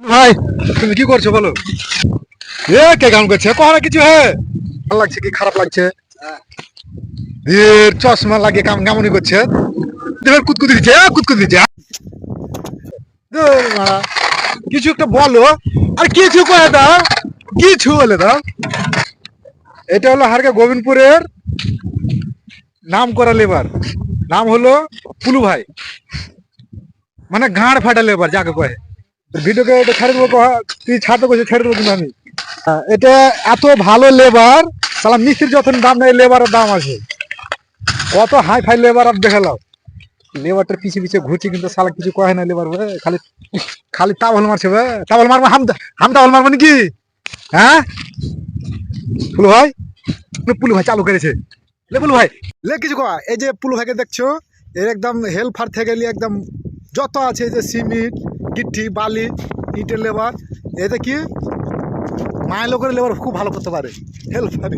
ভাই তুমি কি করছো বলো? এ কে কাম করছে কখনো কিছু হে ভালো লাগছে কি খারাপ লাগছে? এর চশমা লাগিয়ে কাম কামনি করছে দেবের কুতকুতি দিচ্ছে কুতকুতি দিচ্ছে ধুর মারা, কিছু একটা বলো আর কিছু করে দাও, কিছু বলে দাও। এটা হলো হারকা গোবিন্দপুরের নাম করা লেবার, নাম হলো পুলু ভাই, মানে গাঁড় ফাটা লেবার যাকে কয়। ভিডিওকে এটা ছেড়ে দেবো, তুই ছাড়তে কইছে ছেড়ে দেবো কিন্তু আমি। এটা এত ভালো লেবার, সালা মিস্ত্রির যত দাম নেই লেবারের দাম আছে। কত হাই ফাই লেবার আর দেখালাম, লেবারটার পিছিয়ে পিছিয়ে ঘুরছে কিন্তু সালা কিছু কয় না লেবার ভাই, খালি খালি তাবল মারছে ভাই, তাবল মারবো হাম হাম তাবল মারবো নাকি? হ্যাঁ পুলু ভাই, পুলু ভাই চালু করেছে লে পুলু ভাই, লে কিছু কয়। এই যে পুলু ভাইকে দেখছো, এর একদম হেল্পার থেকে নিয়ে একদম যত আছে, এই যে সিমেন্ট গিট্টি বালি ইটের লেবার, এতে কি মায়ের লোকের লেবার খুব ভালো করতে পারে হেল্পারই।